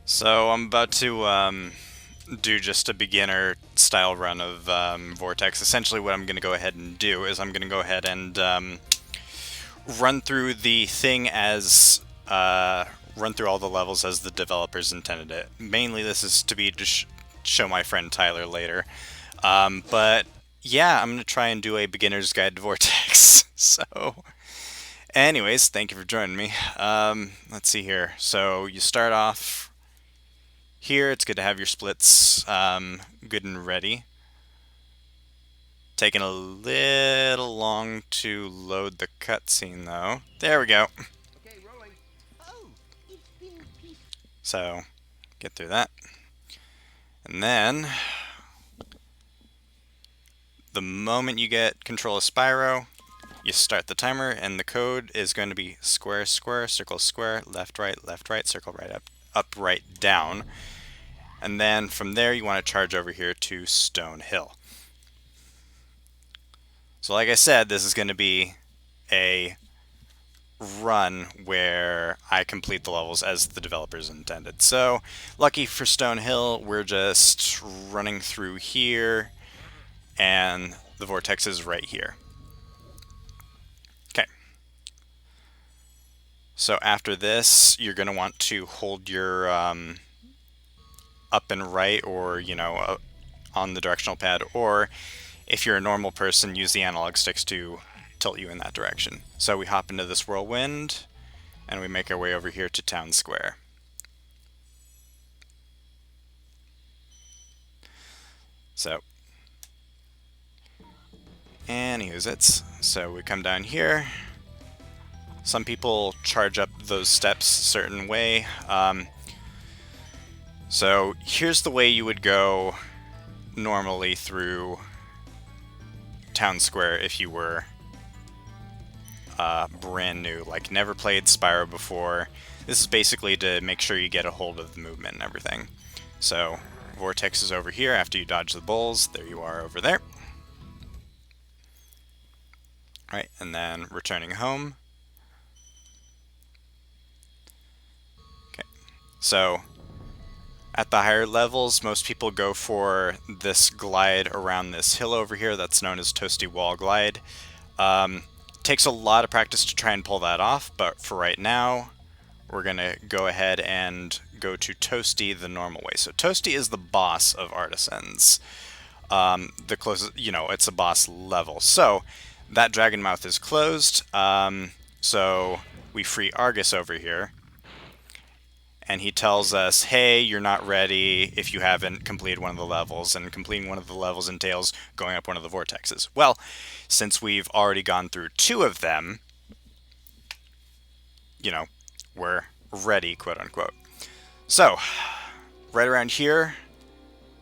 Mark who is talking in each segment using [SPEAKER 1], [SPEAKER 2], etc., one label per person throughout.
[SPEAKER 1] So I'm about to do just a beginner style run of Vortex. Essentially what I'm going to go ahead and do is I'm going to go ahead and run through the thing as run through all the levels as the developers intended it. Mainly this is to be to show my friend Tyler later. But yeah, I'm going to try and do a beginner's guide to Vortex. So anyways, thank you for joining me. Let's see here. So you start off here. It's good to have your splits good and ready. Taking a little long to load the cutscene though. There we go.
[SPEAKER 2] Okay, rolling. Oh, it's been
[SPEAKER 1] So get through that. And then the moment you get control of Spyro, you start the timer and the code is going to be square, square, circle, square, left, right, circle, right, up, right, down. And then from there you want to charge over here to Stone Hill. So like I said, this is going to be a run where I complete the levels as the developers intended. So lucky for Stone Hill, we're just running through here and the vortex is right here. Okay. So after this, you're going to want to hold your up and right, or on the directional pad, or if you're a normal person, use the analog sticks to tilt you in that direction. So we hop into this whirlwind and we make our way over here to Town Square. So, and use it. So we come down here. Some people charge up those steps a certain way. So here's the way you would go normally through Town Square if you were brand new, like never played Spyro before. This is basically to make sure you get a hold of the movement and everything. So Vortex is over here after you dodge the bulls. There you are over there. Right, and then returning home. Okay, so at the higher levels, most people go for this glide around this hill over here that's known as Toasty Wall Glide. Takes a lot of practice to try and pull that off, but for right now, we're going to go ahead and go to Toasty the normal way. So Toasty is the boss of Artisans. The closest, it's a boss level. So that dragon mouth is closed. So we free Argus over here. And he tells us, hey, you're not ready if you haven't completed one of the levels, and completing one of the levels entails going up one of the vortexes. Well, since we've already gone through two of them, we're ready, quote unquote. So, right around here,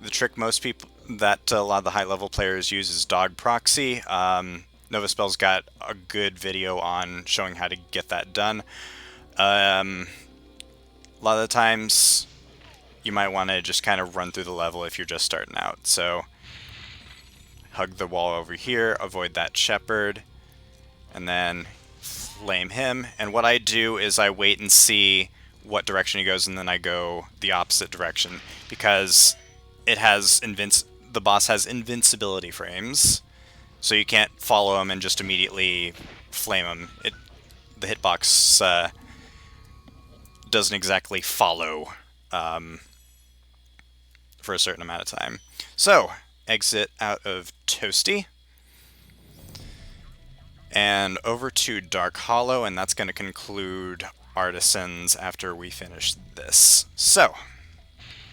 [SPEAKER 1] the trick most people, that a lot of the high level players use is dog proxy. Novaspell's got a good video on showing how to get that done. A lot of the times, you might want to just kind of run through the level if you're just starting out. So, hug the wall over here, avoid that shepherd, and then flame him. And what I do is I wait and see what direction he goes, and then I go the opposite direction, because it has the boss has invincibility frames, so you can't follow him and just immediately flame him. The hitbox doesn't exactly follow for a certain amount of time. So, exit out of Toasty and over to Dark Hollow, and that's going to conclude Artisans after we finish this. So,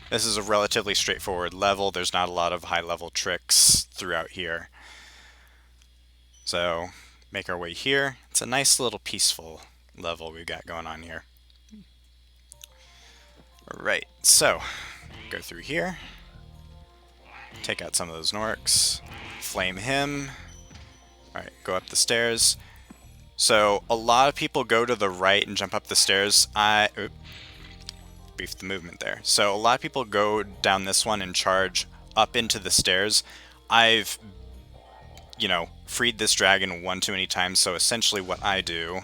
[SPEAKER 1] this is a relatively straightforward level. There's not a lot of high-level tricks throughout here. So, make our way here. It's a nice little peaceful level we've got going on here. Alright, so, go through here. Take out some of those Norks. Flame him. Alright, go up the stairs. So, a lot of people go to the right and jump up the stairs. Beefed the movement there. So, a lot of people go down this one and charge up into the stairs. I've, freed this dragon one too many times, so essentially what I do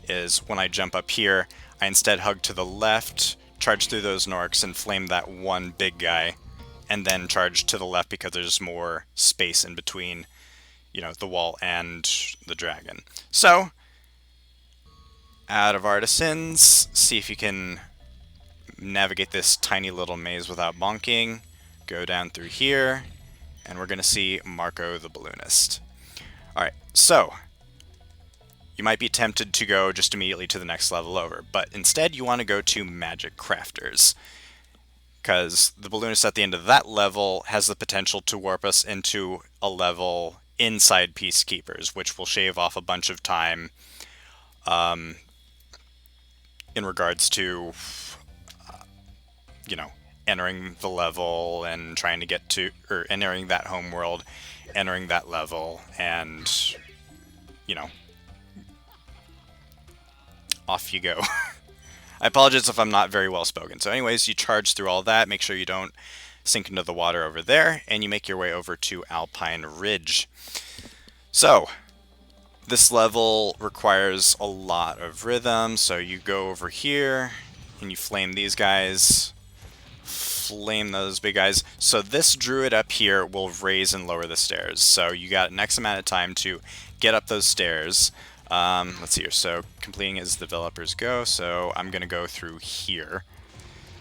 [SPEAKER 1] is when I jump up here, I instead hug to the left, charge through those Norks and flame that one big guy, and then charge to the left because there's more space in between, the wall and the dragon. So, out of artisans, see if you can navigate this tiny little maze without bonking. Go down through here, and we're going to see Marco the Balloonist. Alright, so you might be tempted to go just immediately to the next level over, but instead you want to go to Magic Crafters, because the Balloonist at the end of that level has the potential to warp us into a level inside Peacekeepers, which will shave off a bunch of time in regards to, entering the level and trying to get to, or entering that home world, entering that level, and, off you go. I apologize if I'm not very well spoken. So anyways, you charge through all that, make sure you don't sink into the water over there, and you make your way over to Alpine Ridge. So, this level requires a lot of rhythm, so you go over here, and you flame these guys, flame those big guys. So this druid up here will raise and lower the stairs, so you got an X amount of time to get up those stairs. Let's see here, so completing as developers go, so I'm going to go through here.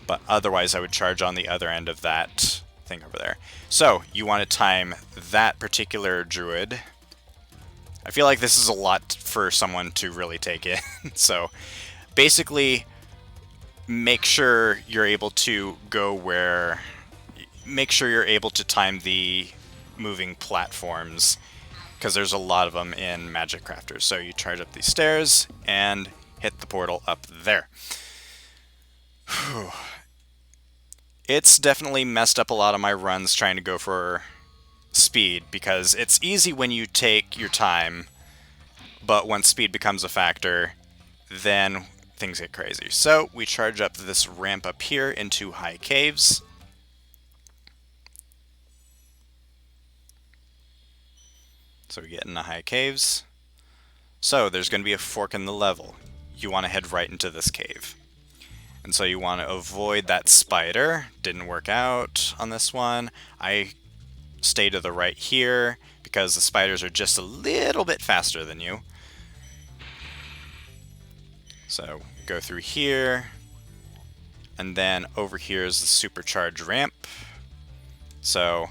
[SPEAKER 1] But otherwise I would charge on the other end of that thing over there. So, you want to time that particular druid. I feel like this is a lot for someone to really take in. So, basically, make sure you're able to go where... Make sure you're able to time the moving platforms, because there's a lot of them in Magic Crafters. So you charge up these stairs and hit the portal up there. Whew. It's definitely messed up a lot of my runs trying to go for speed, because it's easy when you take your time, but once speed becomes a factor, then things get crazy. So we charge up this ramp up here into high caves. So we get in the high caves. So there's going to be a fork in the level. You want to head right into this cave. And so you want to avoid that spider. Didn't work out on this one. I stay to the right here because the spiders are just a little bit faster than you. So go through here. And then over here is the supercharge ramp. So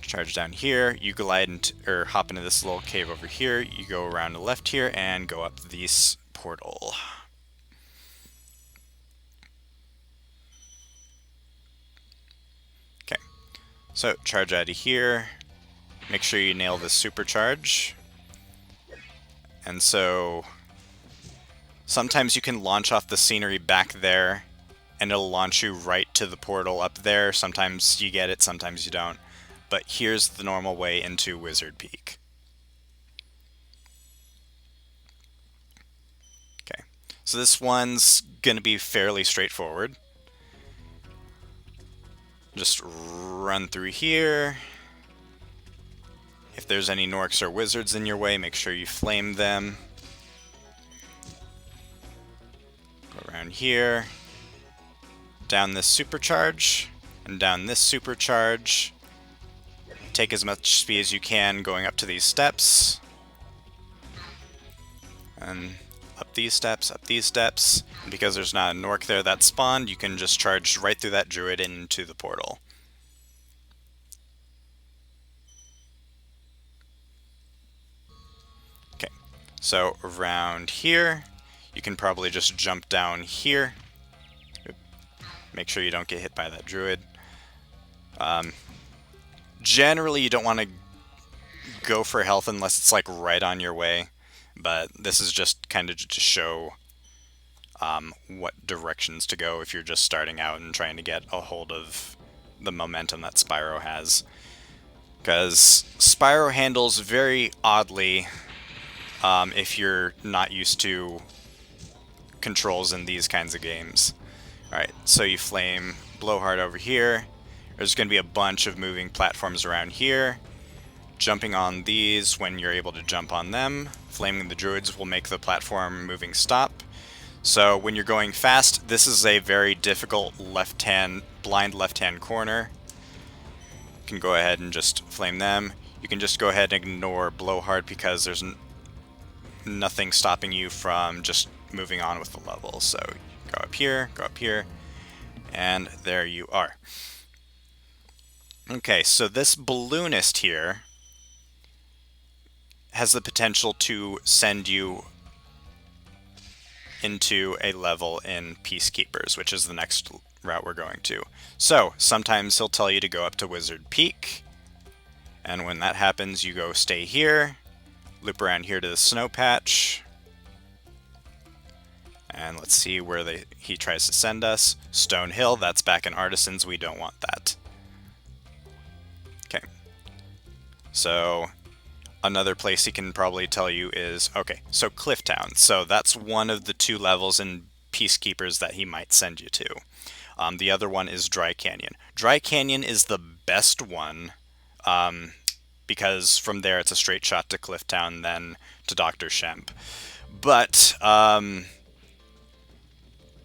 [SPEAKER 1] charge down here, you glide into, or hop into this little cave over here, you go around the left here and go up this portal. Okay, so charge out of here, make sure you nail this supercharge, and so sometimes you can launch off the scenery back there and it'll launch you right to the portal up there. Sometimes you get it, sometimes you don't. But here's the normal way into Wizard Peak. Okay, so this one's going to be fairly straightforward. Just run through here. If there's any Norks or Wizards in your way, make sure you flame them. Go around here. Down this supercharge, and down this supercharge. Take as much speed as you can going up to these steps. And up these steps, up these steps. And because there's not a Nork there that spawned, you can just charge right through that druid into the portal. Okay, so around here, you can probably just jump down here. Make sure you don't get hit by that druid. Generally, you don't want to go for health unless it's like right on your way, but this is just kind of to show what directions to go if you're just starting out and trying to get a hold of the momentum that Spyro has. Because Spyro handles very oddly if you're not used to controls in these kinds of games. Alright, so you flame Blowhard over here. There's going to be a bunch of moving platforms around here. Jumping on these when you're able to jump on them. Flaming the druids will make the platform moving stop. So when you're going fast, this is a very difficult blind left-hand corner. You can go ahead and just flame them. You can just go ahead and ignore blowhard because there's nothing stopping you from just moving on with the level. So go up here, and there you are. Okay, so this balloonist here has the potential to send you into a level in Peacekeepers, which is the next route we're going to. So sometimes he'll tell you to go up to Wizard Peak, and when that happens, you go stay here, loop around here to the snow patch, and let's see where he tries to send us. Stone Hill, that's back in Artisans, we don't want that. Okay, so another place he can probably tell you is, okay, so Clifftown. So that's one of the 2 levels in Peacekeepers that he might send you to. The other one is Dry Canyon. Dry Canyon is the best one because from there it's a straight shot to Clifftown, then to Dr. Shemp. But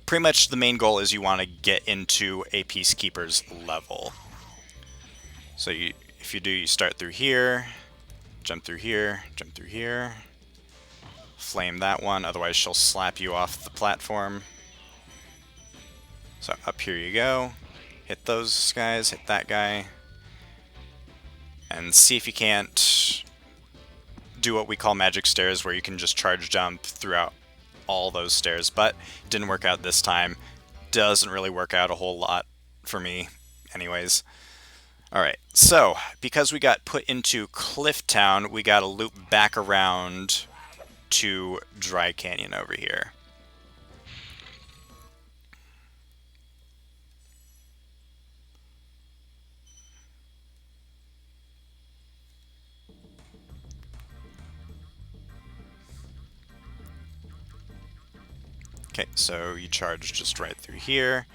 [SPEAKER 1] pretty much the main goal is you want to get into a Peacekeepers level. So if you do, you start through here, jump through here, flame that one, otherwise she'll slap you off the platform. So up here you go, hit those guys, hit that guy, and see if you can't do what we call magic stairs, where you can just charge jump throughout all those stairs, but didn't work out this time. Doesn't really work out a whole lot for me anyways. Alright, so because we got put into Clifftown, we gotta loop back around to Dry Canyon over here. Okay, so you charge just right through here.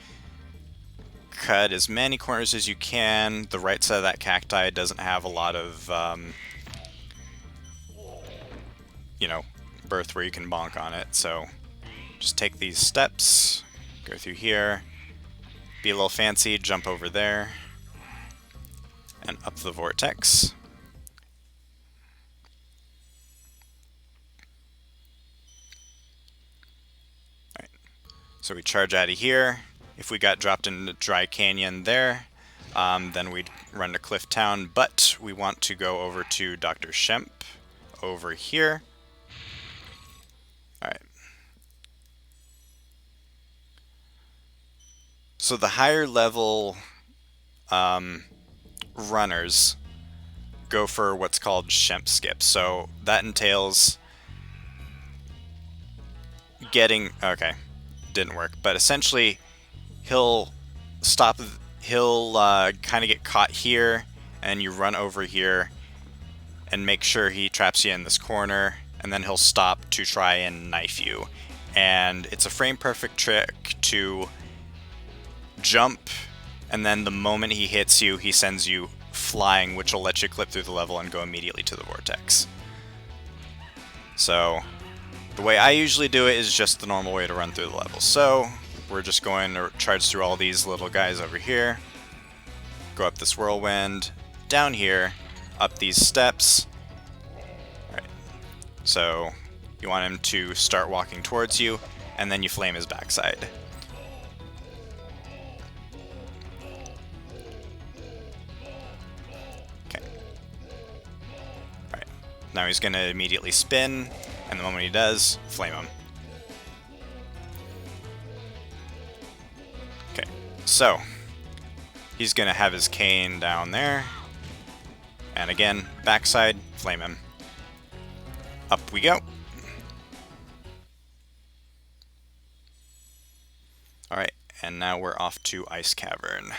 [SPEAKER 1] Cut as many corners as you can. The right side of that cacti doesn't have a lot of, you know, berth where you can bonk on it, so just take these steps, go through here, be a little fancy, jump over there, and up the Vortex. Alright, so we charge out of here. If we got dropped into Dry Canyon there, then we'd run to Clifftown, but we want to go over to Dr. Shemp over here. Alright. So the higher level runners go for what's called Shemp Skip. So that entails getting... Okay, didn't work. But essentially, he'll kind of get caught here, and you run over here and make sure he traps you in this corner, and then he'll stop to try and knife you. And it's a frame perfect trick to jump, and then the moment he hits you, he sends you flying, which will let you clip through the level and go immediately to the Vortex. So the way I usually do it is just the normal way to run through the level. So we're just going to charge through all these little guys over here, go up this whirlwind, down here, up these steps. Alright, so you want him to start walking towards you, and then you flame his backside. Okay. Alright, now he's going to immediately spin, and the moment he does, flame him. Okay, so he's going to have his cane down there, and again, backside, flame him. Up we go. Alright, and now we're off to Ice Cavern.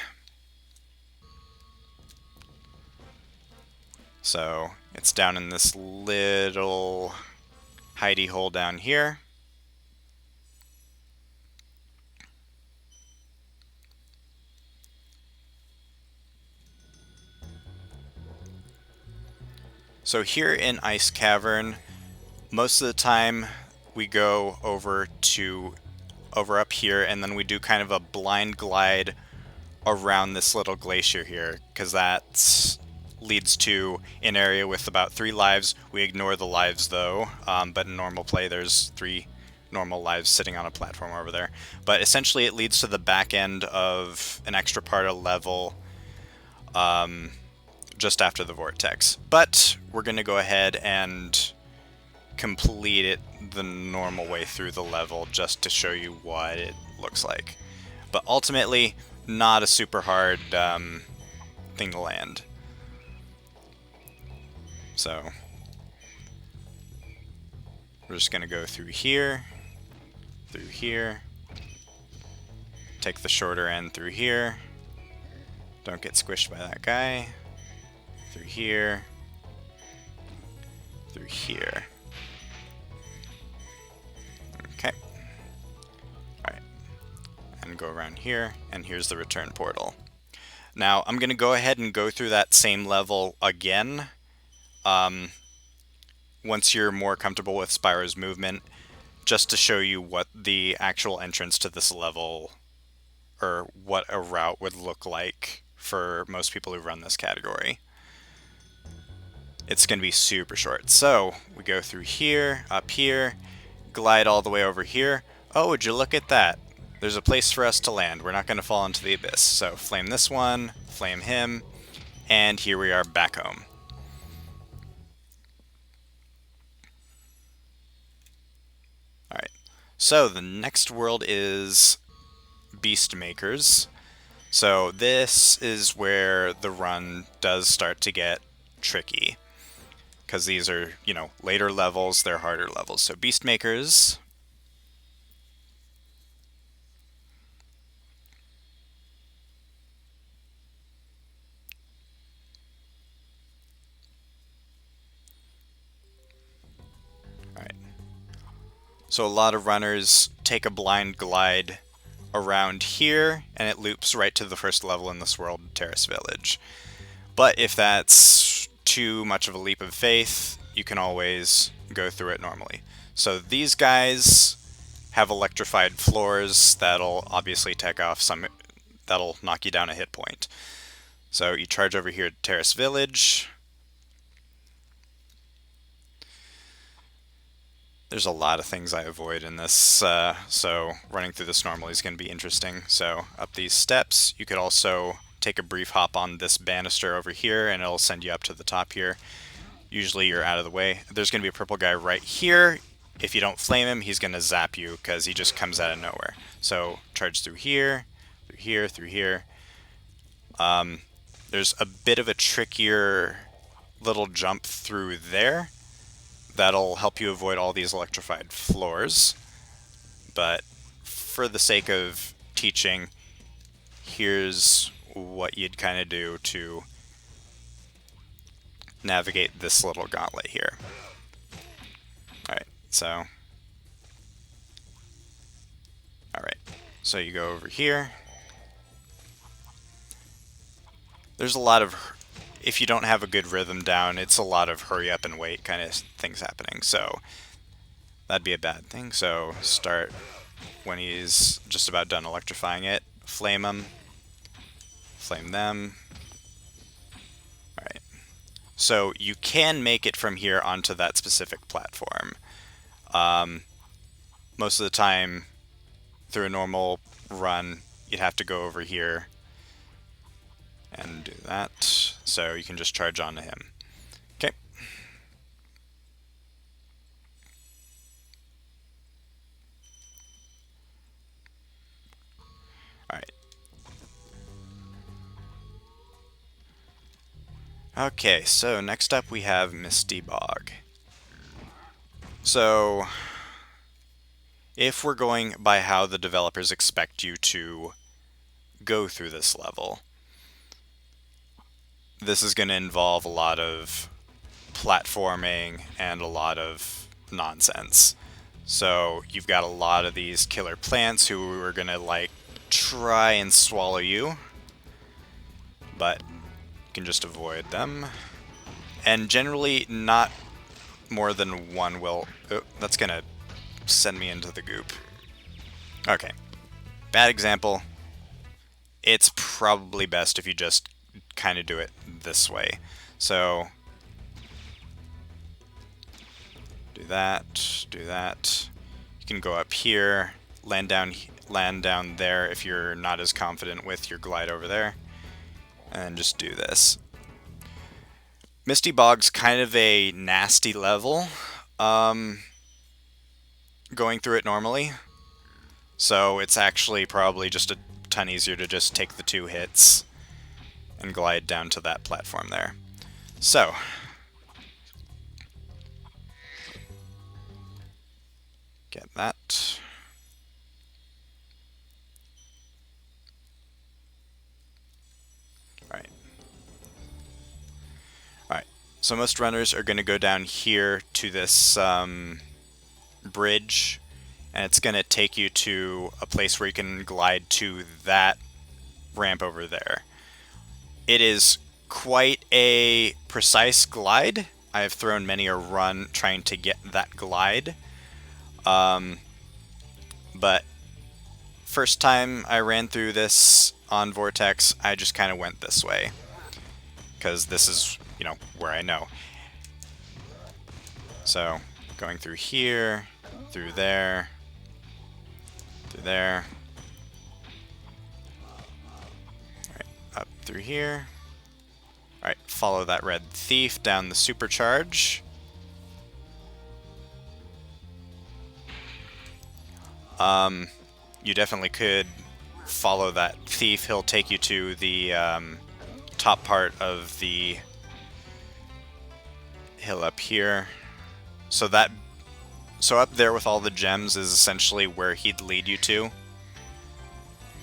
[SPEAKER 1] So it's down in this little hidey hole down here. So here in Ice Cavern, most of the time we go over to over up here, and then we do kind of a blind glide around this little glacier here, because that leads to an area with about 3 lives. We ignore the lives though, but in normal play there's 3 normal lives sitting on a platform over there. But essentially it leads to the back end of an extra part of level just after the Vortex. But we're going to go ahead and complete it the normal way through the level just to show you what it looks like. But ultimately, not a super hard thing to land. So we're just going to go through here, take the shorter end through here, don't get squished by that guy, through here, through here. Okay. Alright. And go around here, and here's the return portal. Now, I'm going to go ahead and go through that same level again. Once you're more comfortable with Spyro's movement, just to show you what the actual entrance to this level, or what a route would look like for most people who run this category. It's going to be super short. So, we go through here, up here, glide all the way over here. Oh, would you look at that? There's a place for us to land. We're not going to fall into the abyss. So, flame this one, flame him, and here we are back home. Alright, so the next world is Beastmakers. So this is where the run does start to get tricky, because these are, you know, later levels, they're harder levels. So Beastmakers. Alright. So a lot of runners take a blind glide around here, and it loops right to the first level in this world, Terrace Village. But if that's too much of a leap of faith, you can always go through it normally. So these guys have electrified floors that'll obviously take off some, that'll knock you down a hit point. So you charge over here to Terrace Village. There's a lot of things I avoid in this, so running through this normally is going to be interesting. So up these steps, you could also take a brief hop on this banister over here, and it'll send you up to the top here. Usually you're out of the way. There's going to be a purple guy right here. If you don't flame him, he's going to zap you because he just comes out of nowhere. So charge through here, through here, through here. There's a bit of a trickier little jump through there that'll help you avoid all these electrified floors. But for the sake of teaching, here's what you'd kind of do to navigate this little gauntlet here. Alright, so you go over here. There's a lot of, if you don't have a good rhythm down, it's a lot of hurry up and wait kind of things happening, so that'd be a bad thing. So start when he's just about done electrifying it, flame him, flame them. Alright, so you can make it from here onto that specific platform. Most of the time through a normal run you'd have to go over here and do that, so you can just charge onto him. Okay. Alright. Okay, so next up we have Misty Bog. So if we're going by how the developers expect you to go through this level, this is going to involve a lot of platforming and a lot of nonsense. So you've got a lot of these killer plants who are going to like try and swallow you, but you can just avoid them. And generally not more than one will... Oh, that's going to send me into the goop. Okay, bad example. It's probably best if you just kind of do it this way. So do that, do that. You can go up here, land down there if you're not as confident with your glide over there, and just do this. Misty Bog's kind of a nasty level, going through it normally, so it's actually probably just a ton easier to just take the 2 hits and glide down to that platform there. So, get that. Alright. Alright, so most runners are going to go down here to this bridge, and it's going to take you to a place where you can glide to that ramp over there. It is quite a precise glide. I have thrown many a run trying to get that glide. But first time I ran through this on Vortex, I just kind of went this way. Because this is, where I know. So, going through here, through there, through there. Alright, up through here. Alright, follow that red thief down the supercharge. You definitely could follow that thief. He'll take you to the top part of the hill up here. So up there with all the gems is essentially where he'd lead you to.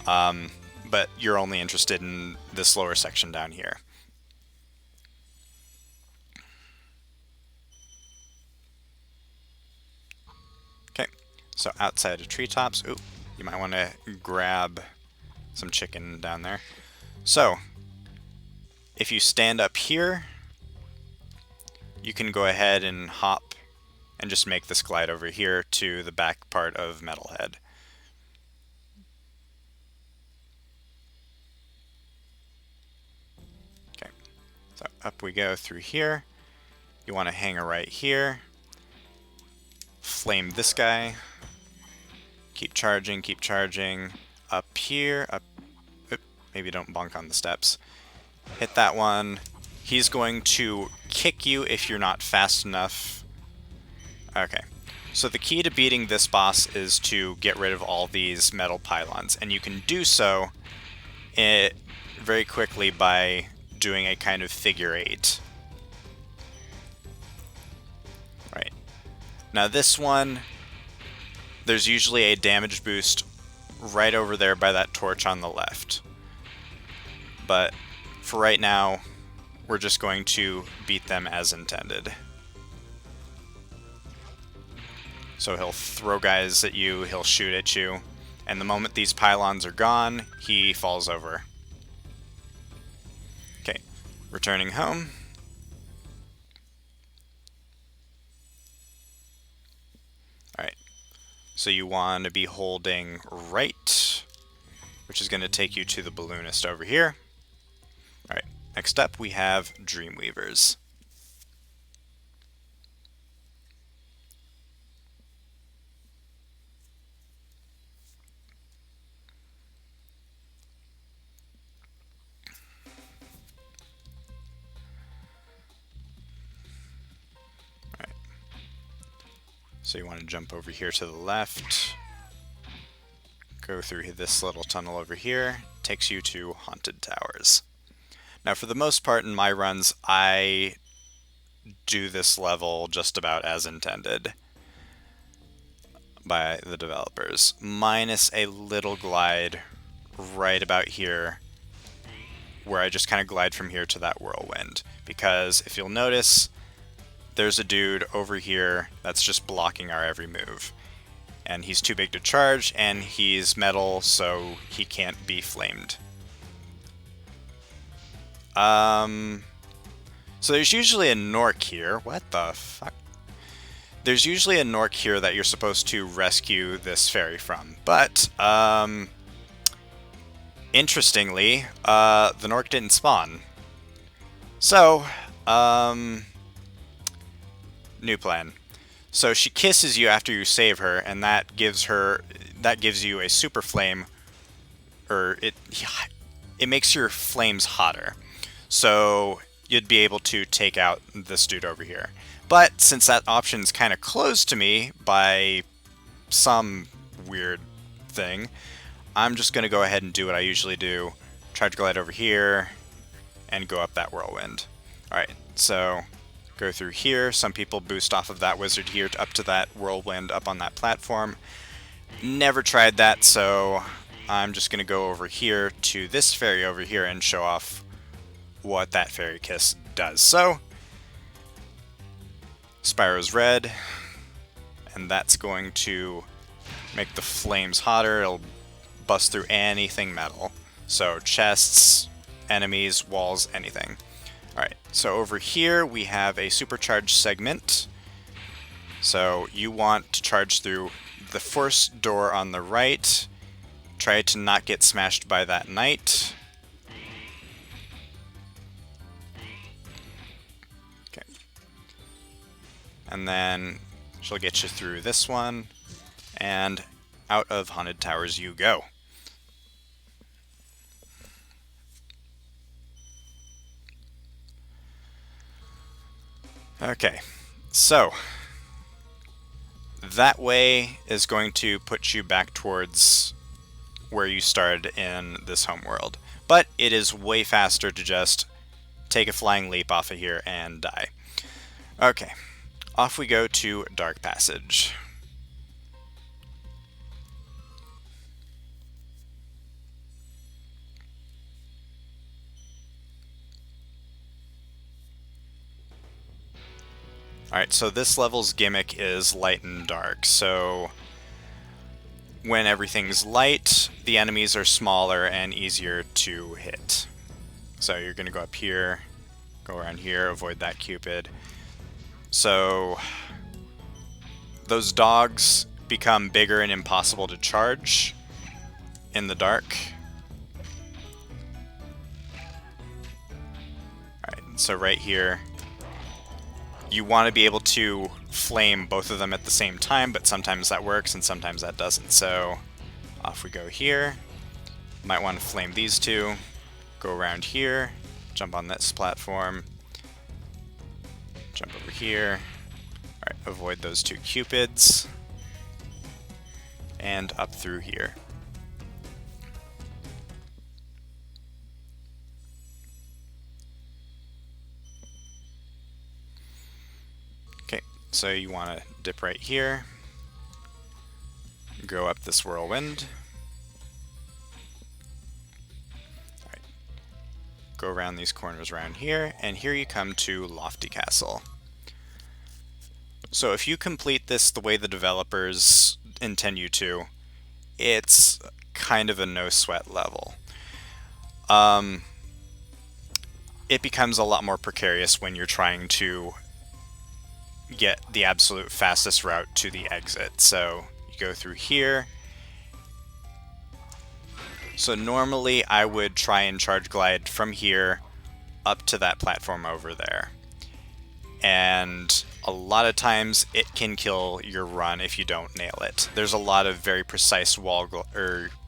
[SPEAKER 1] But you're only interested in this lower section down here. Okay, so outside of treetops, ooh, you might want to grab some chicken down there. So, if you stand up here, you can go ahead and hop and just make this glide over here to the back part of Metalhead. Okay, so up we go through here. You want to hang a right here. Flame this guy. Keep charging, keep charging. Up here, up. Oop, maybe don't bonk on the steps. Hit that one. He's going to kick you if you're not fast enough. Okay. So the key to beating this boss is to get rid of all these metal pylons, and you can do so very quickly by doing a kind of figure 8. Right. Now this one, there's usually a damage boost right over there by that torch on the left. But for right now, we're just going to beat them as intended. So he'll throw guys at you, he'll shoot at you, and the moment these pylons are gone, he falls over. Okay, returning home. Alright, so you want to be holding right, which is going to take you to the balloonist over here. Alright, next up we have Dreamweavers. So you want to jump over here to the left, go through this little tunnel over here, takes you to Haunted Towers. Now for the most part in my runs, I do this level just about as intended by the developers, minus a little glide right about here, where I just kind of glide from here to that whirlwind. Because if you'll notice, there's a dude over here that's just blocking our every move. And he's too big to charge, and he's metal, so he can't be flamed. So there's usually a Nork here. What the fuck? There's usually a Nork here that you're supposed to rescue this fairy from, but interestingly, the Nork didn't spawn. So, new plan. So she kisses you after you save her, and that gives you a super flame, or it makes your flames hotter. So you'd be able to take out this dude over here. But since that option's kind of closed to me by some weird thing, I'm just going to go ahead and do what I usually do. Charge glide over here and go up that whirlwind. Alright, so go through here. Some people boost off of that wizard here up to that whirlwind up on that platform. Never tried that, so I'm just going to go over here to this fairy over here and show off what that fairy kiss does. So, Spyro's red, and that's going to make the flames hotter. It'll bust through anything metal. So chests, enemies, walls, anything. Alright, so over here we have a supercharged segment. So you want to charge through the first door on the right. Try to not get smashed by that knight. Okay. And then she'll get you through this one, and out of Haunted Towers you go. Okay, so that way is going to put you back towards where you started in this homeworld. But it is way faster to just take a flying leap off of here and die. Okay, off we go to Dark Passage. Alright, so this level's gimmick is light and dark. So when everything's light, the enemies are smaller and easier to hit. So you're going to go up here, go around here, avoid that Cupid. So those dogs become bigger and impossible to charge in the dark. Alright, so right here, you want to be able to flame both of them at the same time, but sometimes that works and sometimes that doesn't. So off we go here. Might want to flame these two. Go around here, jump on this platform, jump over here. Alright, avoid those two Cupids, and up through here. Okay, so you want to dip right here, go up this whirlwind. Alright, go around these corners around here, and here you come to Lofty Castle. So if you complete this the way the developers intend you to, it's kind of a no-sweat level. It becomes a lot more precarious when you're trying to get the absolute fastest route to the exit. So you go through here. So normally I would try and charge glide from here up to that platform over there. And a lot of times it can kill your run if you don't nail it. There's a lot of very precise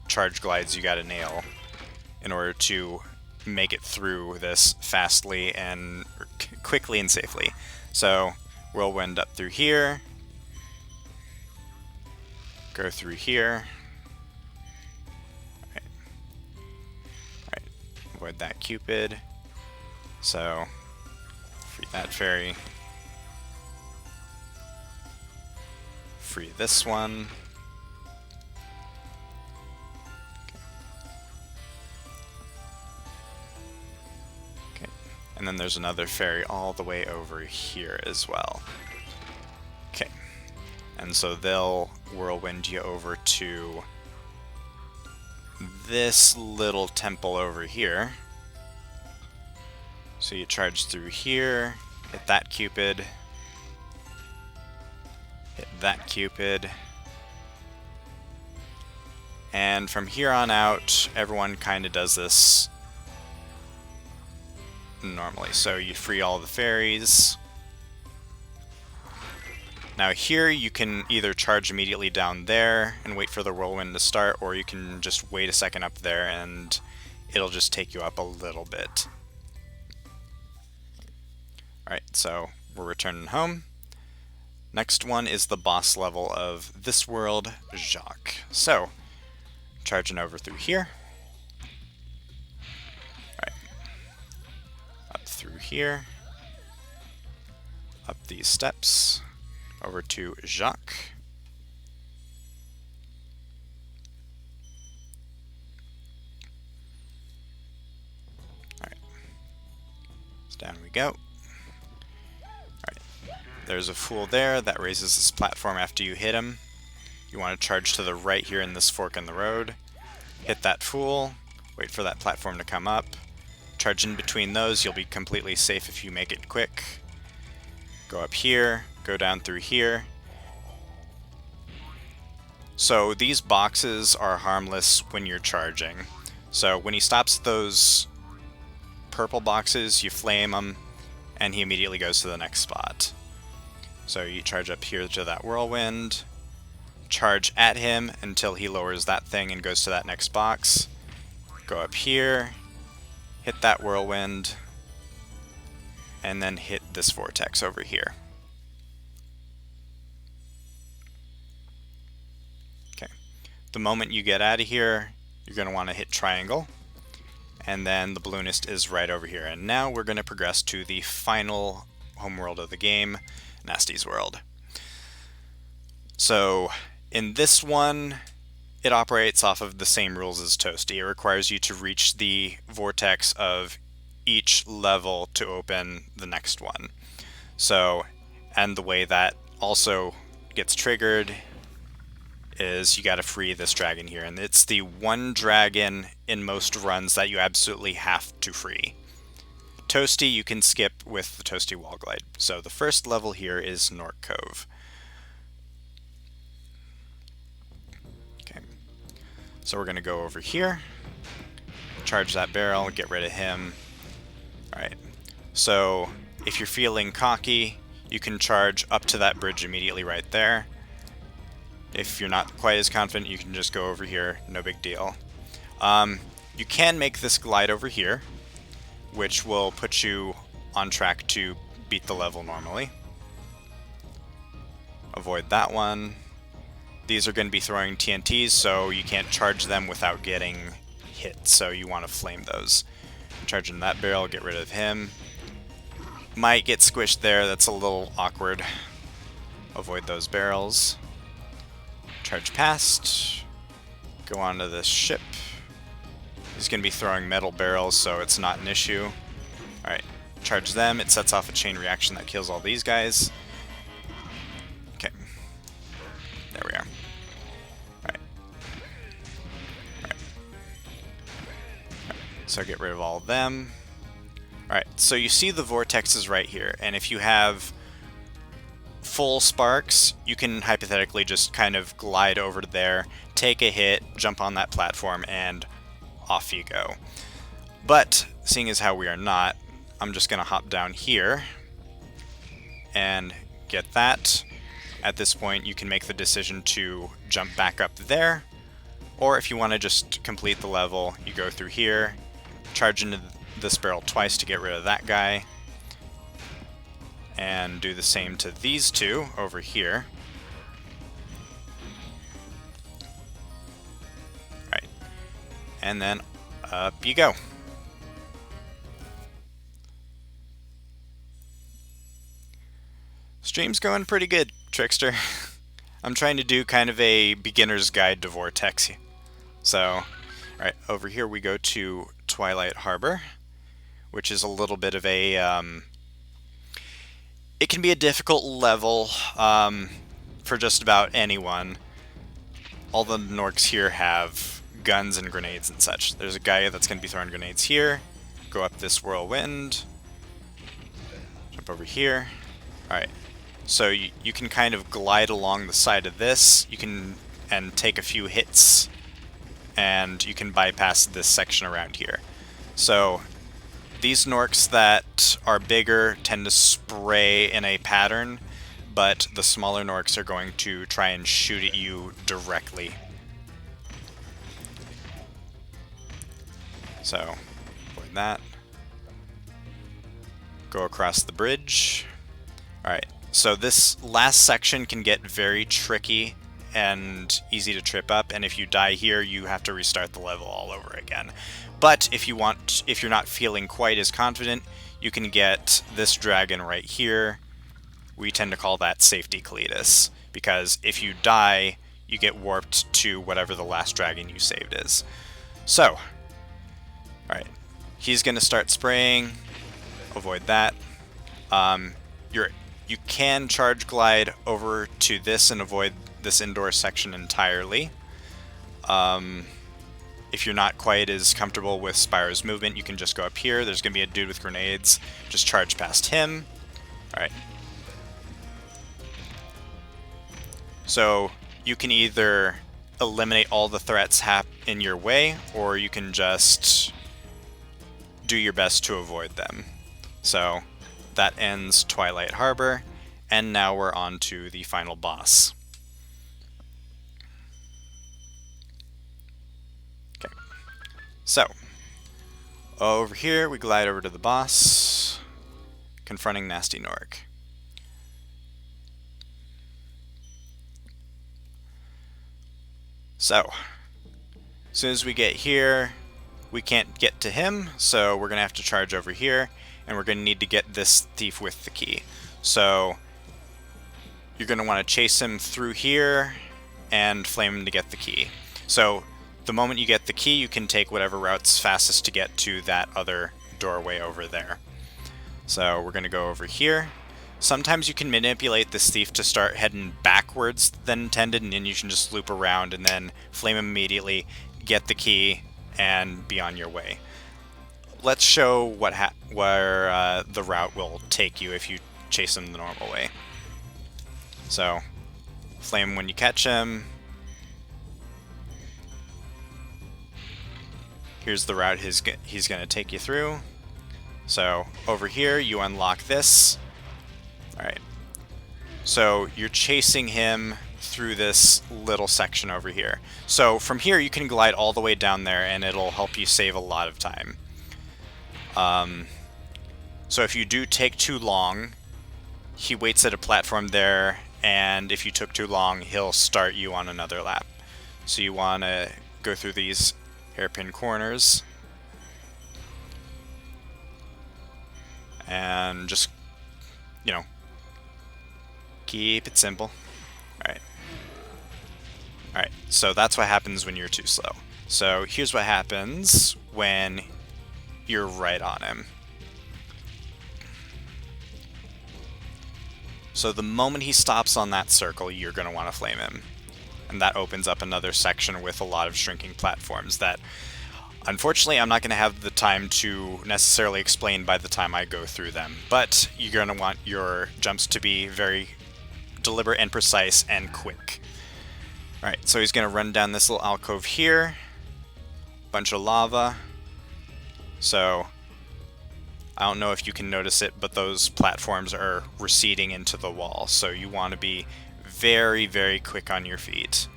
[SPEAKER 1] charge glides you gotta nail in order to make it through this fastly and quickly and safely. So whirlwind up through here, go through here. Alright, avoid that Cupid. So free that fairy. Free this one. Okay. And then there's another fairy all the way over here as well. Okay. And so they'll whirlwind you over to this little temple over here. So you charge through here, hit that Cupid, that Cupid. And from here on out, everyone kind of does this normally. So you free all the fairies. Now here you can either charge immediately down there and wait for the whirlwind to start, or you can just wait a second up there and it'll just take you up a little bit. Alright, so we're returning home. Next one is the boss level of this world, Jacques. So, charging over through here. Alright. Up through here. Up these steps. Over to Jacques. Alright. So down we go. Alright. There's a fool there that raises this platform after you hit him. You want to charge to the right here in this fork in the road. Hit that fool. Wait for that platform to come up. Charge in between those. You'll be completely safe if you make it quick. Go up here. Go down through here. So these boxes are harmless when you're charging. So when he stops those purple boxes, you flame him, and he immediately goes to the next spot. So you charge up here to that whirlwind, charge at him until he lowers that thing and goes to that next box. Go up here, hit that whirlwind, and then hit this vortex over here. Okay. The moment you get out of here, you're going to want to hit triangle, and then the balloonist is right over here. And now we're going to progress to the final homeworld of the game, Nasty's World. So in this one, it operates off of the same rules as Toasty. It requires you to reach the vortex of each level to open the next one. So, and the way that also gets triggered is you gotta free this dragon here, and it's the one dragon in most runs that you absolutely have to free. Toasty you can skip with the Toasty Wall Glide. So the first level here is Nork Cove. Okay, so we're gonna go over here, charge that barrel, get rid of him. Alright, so if you're feeling cocky, you can charge up to that bridge immediately right there. If you're not quite as confident, you can just go over here, no big deal. You can make this glide over here, which will put you on track to beat the level normally. Avoid that one. These are going to be throwing TNTs, so you can't charge them without getting hit, so you want to flame those. Charge in that barrel, get rid of him. Might get squished there, that's a little awkward. Avoid those barrels. Charge past. Go onto this ship. He's going to be throwing metal barrels, so it's not an issue. Alright, charge them. It sets off a chain reaction that kills all these guys. Okay. There we are. Alright. Alright. So get rid of all of them. Alright, so you see the vortexes right here, and if you have full sparks, you can hypothetically just kind of glide over to there, take a hit, jump on that platform, and off you go. But, seeing as how we are not, I'm just going to hop down here and get that. At this point, you can make the decision to jump back up there, or if you want to just complete the level, you go through here, charge into this barrel twice to get rid of that guy, and do the same to these two over here. Alright, and then up you go. Stream's going pretty good, Trickster. I'm trying to do kind of a beginner's guide to Vortex. So, alright, over here we go to Twilight Harbor, which is a little bit of a it can be a difficult level for just about anyone. All the Norks here have guns and grenades and such. There's a guy that's going to be throwing grenades here. Go up this whirlwind. Jump over here. Alright, So you can kind of glide along the side of this. You can and take a few hits, and you can bypass this section around here. So these Norks that are bigger tend to spray in a pattern, but the smaller Norks are going to try and shoot at you directly. So, avoid that. Go across the bridge. Alright, so this last section can get very tricky and easy to trip up, and if you die here, you have to restart the level all over again. But if you're not feeling quite as confident, you can get this dragon right here. We tend to call that Safety Cletus, because if you die, you get warped to whatever the last dragon you saved is. So, alright, he's going to start spraying. Avoid that. You can charge glide over to this and avoid this indoor section entirely. If you're not quite as comfortable with Spyro's movement, you can just go up here. There's going to be a dude with grenades. Just charge past him. Alright. So you can either eliminate all the threats in your way, or you can just do your best to avoid them. So that ends Twilight Harbor, and now we're on to the final boss. Okay, so over here we glide over to the boss, confronting Nasty Nork. So, as soon as we get here, we can't get to him, so we're going to have to charge over here, and we're going to need to get this thief with the key. So, you're going to want to chase him through here and flame him to get the key. So, the moment you get the key, you can take whatever route's fastest to get to that other doorway over there. So, we're going to go over here. Sometimes you can manipulate this thief to start heading backwards than intended, and then you can just loop around and then flame him immediately, get the key, and be on your way. Let's show where the route will take you if you chase him the normal way. So, flame when you catch him. Here's the route he's going to take you through. So, over here, you unlock this. Alright, so you're chasing him through this little section over here. So from here you can glide all the way down there and it'll help you save a lot of time. So if you do take too long, he waits at a platform there, and if you took too long, he'll start you on another lap. So you want to go through these hairpin corners and just, you know, keep it simple. Alright. Alright, so that's what happens when you're too slow. So here's what happens when you're right on him. So the moment he stops on that circle, you're going to want to flame him. And that opens up another section with a lot of shrinking platforms that, unfortunately, I'm not going to have the time to necessarily explain by the time I go through them. But you're going to want your jumps to be very deliberate and precise and quick. Alright, so he's going to run down this little alcove here. Bunch of lava. So, I don't know if you can notice it, but those platforms are receding into the wall. So you want to be very, very quick on your feet.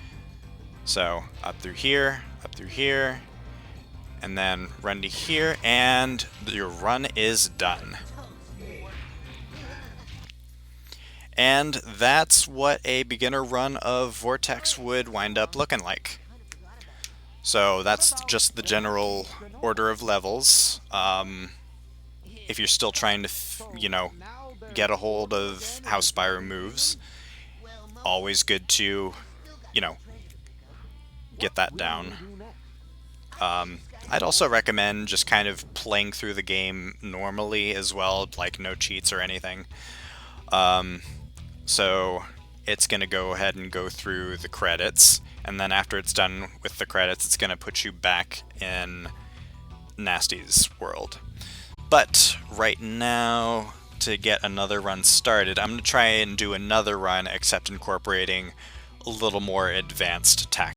[SPEAKER 1] So, up through here, and then run to here, and your run is done. And that's what a beginner run of Vortex would wind up looking like. So that's just the general order of levels. If you're still trying to, get a hold of how Spyro moves, always good to, get that down. I'd also recommend just kind of playing through the game normally as well, like no cheats or anything. So it's going to go ahead and go through the credits, and then after it's done with the credits, it's going to put you back in Nasty's world. But right now, to get another run started. I'm going to try and do another run, except incorporating a little more advanced tactics.